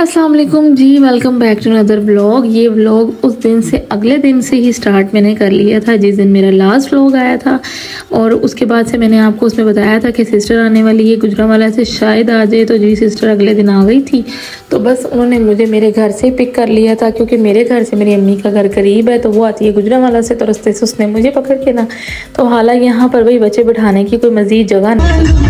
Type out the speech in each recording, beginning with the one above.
अस्सलाम वालेकुम जी, welcome back to another vlog. ये व्लॉग उस दिन से अगले दिन से ही स्टार्ट मैंने कर लिया था जिस दिन मेरा लास्ट व्लॉग आया था। और उसके बाद से मैंने आपको उसमें बताया था कि सिस्टर आने वाली है गुजरांवाला से, शायद आ जाए। तो जी सिस्टर अगले दिन आ गई थी। तो बस उन्होंने मुझे मेरे घर से पिक कर लिया था क्योंकि मेरे घर से मेरी अम्मी का घर करीब है। तो वो आती है गुजरांवाला से, तो रास्ते से उसने मुझे पकड़ के ना, तो हालांकि यहाँ पर भाई बच्चे बिठाने की कोई मज़ीद जगह नहीं थी।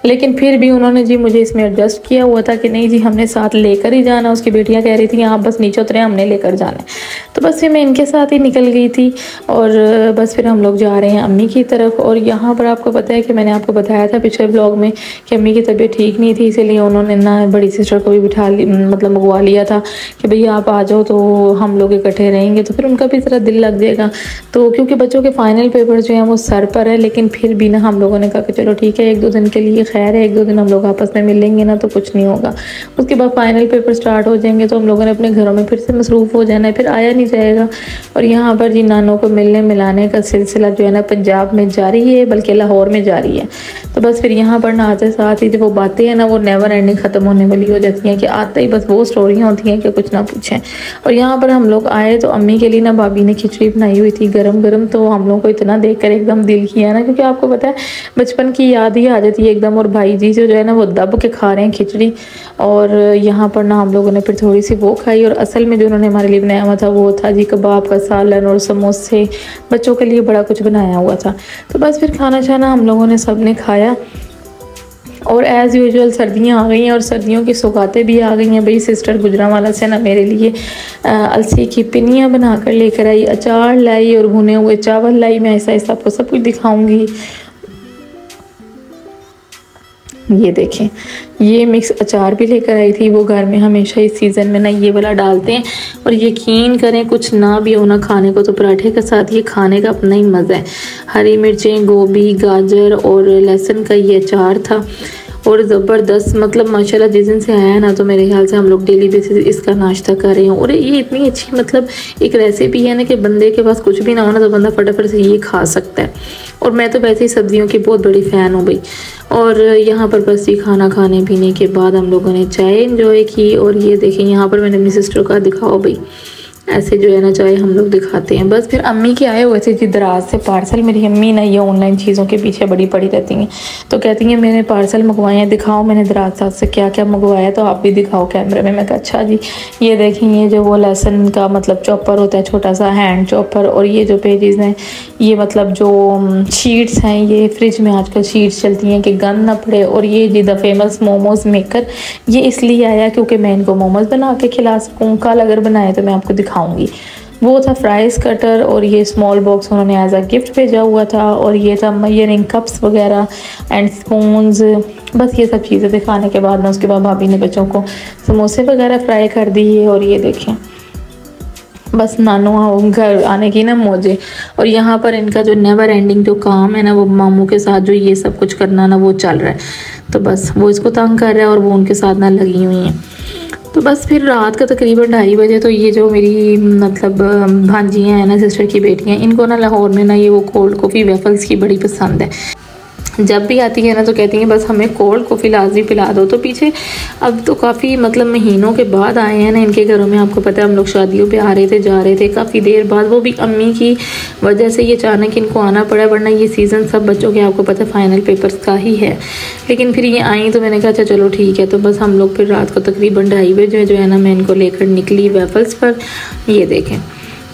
लेकिन फिर भी उन्होंने जी मुझे इसमें एडजस्ट किया हुआ था कि नहीं जी हमने साथ लेकर ही जाना। उसकी बेटियां कह रही थी आप बस नीचे उतरे, हमने लेकर जाना है। तो बस फिर मैं इनके साथ ही निकल गई थी और बस फिर हम लोग जा रहे हैं अम्मी की तरफ। और यहाँ पर आपको पता है कि मैंने आपको बताया था पिछले ब्लॉग में कि अम्मी की तबीयत ठीक नहीं थी, इसीलिए उन्होंने ना बड़ी सिस्टर को भी बिठा मतलब मंगवा लिया था कि भैया आप आ जाओ तो हम लोग इकट्ठे रहेंगे, तो फिर उनका भी ज़रा दिल लग जाएगा। तो क्योंकि बच्चों के फाइनल पेपर जो हैं वो सर पर है, लेकिन फिर भी ना हम लोगों ने कहा कि चलो ठीक है, एक दो दिन के लिए खैर है, एक दो दिन हम लोग आपस में मिलेंगे ना तो कुछ नहीं होगा। उसके बाद फाइनल पेपर स्टार्ट हो जाएंगे तो हम लोगों ने अपने घरों में फिर से मसरूफ़ हो जाना है, फिर आया नहीं जाएगा। और यहाँ पर जी नानों को मिलने मिलाने का सिलसिला जो है ना पंजाब में जारी है, बल्कि लाहौर में जारी है। तो बस फिर यहाँ पर ना आते साथ ही जो वो बातें हैं ना वो नेवर एंडिंग ख़त्म होने वाली हो जाती हैं कि आते ही बस वो स्टोरियाँ होती हैं कि कुछ ना पूछें। और यहाँ पर हम लोग आए तो अम्मी के लिए ना भाभी ने खिचड़ी बनाई हुई थी गरम गरम। तो हम लोग को इतना देख कर एकदम दिल किया ना, क्योंकि आपको पता है बचपन की याद ही आ जाती है एकदम। और भाई जी जो है ना वो दब के खा रहे हैं खिचड़ी। और यहाँ पर ना हम लोगों ने फिर थोड़ी सी वो खाई। और असल में जो उन्होंने हमारे लिए बनाया हुआ था वो था जी कबाब का सालन और समोसे, बच्चों के लिए बड़ा कुछ बनाया हुआ था। तो बस फिर खाना छाना हम लोगों ने सब ने खाया। और एज़ यूजुअल सर्दियाँ आ गई हैं और सर्दियों की सौगातें भी आ गई हैं। भाई सिस्टर गुजरांवाला से ना मेरे लिए अलसी की पिनियाँ बना कर लेकर आई, अचार लाई और भुने हुए चावल लाई। मैं ऐसा ऐसा आपको सब कुछ दिखाऊंगी। ये देखें, ये मिक्स अचार भी लेकर आई थी। वो घर में हमेशा इस सीज़न में ना ये वाला डालते हैं। और यकीन करें कुछ ना भी हो ना खाने को तो पराठे के साथ ये खाने का अपना ही मज़ा है। हरी मिर्चें, गोभी, गाजर और लहसुन का ये अचार था और ज़बरदस्त। मतलब माशाल्लाह जिस दिन से आया ना तो मेरे ख्याल से हम लोग डेली बेसिस इसका नाश्ता कर रहे हैं। और ये इतनी अच्छी मतलब एक रेसिपी है ना कि बंदे के पास कुछ भी ना हो ना तो बंदा फटाफट से ये खा सकता है। और मैं तो वैसे ही सब्जियों की बहुत बड़ी फ़ैन हूँ भाई। और यहाँ पर बस ये खाना खाने पीने के बाद हम लोगों ने चाय एंजॉय की। और ये देखें यहाँ पर मैंने अपनी सिस्टर का दिखाओ भाई, ऐसे जो है ना चाय हम लोग दिखाते हैं। बस फिर अम्मी के आए हुए थे जी दराज से पार्सल। मेरी अम्मी ना ये ऑनलाइन चीज़ों के पीछे बड़ी पड़ी रहती हैं, तो कहती हैं मैंने पार्सल मंगवाए हैं, दिखाओ मैंने दराज साथ से क्या क्या मंगवाया, तो आप भी दिखाओ कैमरे में। मैं कहा अच्छा जी। ये देखें ये जो वो लहसुन का मतलब चॉपर होता है, छोटा सा हैंड चॉपर। और ये जो पेजेस हैं ये मतलब जो शीट्स हैं, ये फ्रिज में आजकल शीट्स चलती हैं कि गंद ना पड़े। और ये जी द फेमस मोमोज़ मेकर, ये इसलिए आया क्योंकि मैं इनको मोमोज़ बना के खिला सकूँ। कल अगर बनाए तो मैं आपको दिखाऊंगी। वो था फ्राइज कटर और ये स्मॉल बॉक्स उन्होंने एज अ गिफ्ट भेजा हुआ था। और ये था मयरिंग कप्स वगैरह एंड स्पून्स। बस ये सब चीज़ें दिखाने के बाद ना उसके बाद भाभी ने बच्चों को समोसे वगैरह फ्राई कर दिए। और ये देखें बस नानू घर आने की ना मौजे। और यहाँ पर इनका जो नेवर एंडिंग जो काम है ना वो मामू के साथ जो ये सब कुछ करना ना वो चल रहा है। तो बस वो इसको तंग कर रहा है और वो उनके साथ ना लगी हुई हैं। तो बस फिर रात का तकरीबन 2:30 बजे तो ये जो मेरी मतलब भांजियाँ हैं ना सिस्टर की बेटियाँ, इनको ना लाहौर में ना ये वो कोल्ड कॉफ़ी वेफल्स की बड़ी पसंद है। जब भी आती है ना तो कहती हैं बस हमें कोल्ड कॉफ़ी लाजमी पिला दो। तो पीछे अब तो काफ़ी मतलब महीनों के बाद आए हैं ना इनके घरों में। आपको पता है हम लोग शादियों पे आ रहे थे जा रहे थे काफ़ी देर बाद, वो भी अम्मी की वजह से ये अचानक इनको आना पड़ा, वरना ये सीज़न सब बच्चों के आपको पता है फाइनल पेपर्स का ही है। लेकिन फिर ये आई तो मैंने कहा अच्छा चलो ठीक है। तो बस हम लोग फिर रात को तकरीबन 2:30 बजे जो है ना मैं इनको लेकर निकली वेफल्स पर। ये देखें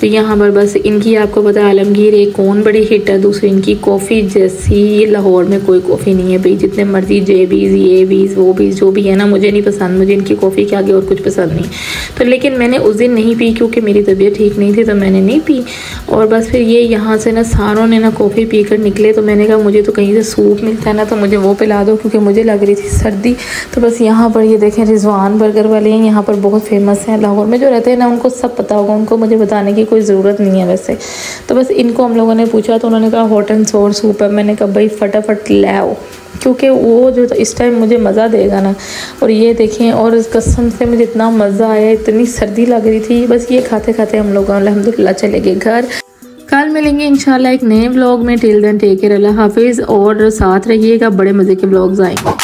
तो यहाँ पर बस इनकी आपको पता है आलमगीर एक कौन बड़ी हिट है, दूसरी इनकी कॉफ़ी जैसी लाहौर में कोई कॉफ़ी नहीं है भाई। जितने मर्जी जेबीज़ ये बीज़ वो बीज़ जो भी है ना मुझे नहीं पसंद, मुझे इनकी कॉफ़ी के आगे और कुछ पसंद नहीं। तो लेकिन मैंने उस दिन नहीं पी क्योंकि मेरी तबीयत ठीक नहीं थी तो मैंने नहीं पी। और बस फिर ये यहाँ से ना सारों ने ना कॉफ़ी पी कर निकले। तो मैंने कहा मुझे तो कहीं से सूप मिलता है ना तो मुझे वो पिला दो क्योंकि मुझे लग रही थी सर्दी। तो बस यहाँ पर ये देखें रिजवान बर्गर वाले हैं, यहाँ पर बहुत फेमस हैं लाहौर में। जो रहते हैं ना उनको सब पता होगा, उनको मुझे बताने की कोई ज़रूरत नहीं है वैसे। तो बस इनको हम लोगों ने पूछा तो उन्होंने कहा हॉट एंड सोर सूप है। मैंने कहा भाई फटाफट ले आओ क्योंकि वो जो इस टाइम मुझे मज़ा देगा ना। और ये देखें और इस कसम से मुझे इतना मज़ा आया, इतनी सर्दी लग रही थी। बस ये खाते खाते हम लोग अल्हम्दुलिल्लाह चले गए घर। कल मिलेंगे इंशाल्लाह एक नए व्लॉग में। टिल देन टेक केयर, अल्लाह हाफिज़ और साथ रहिएगा, बड़े मज़े के व्लॉग्स आएंगे।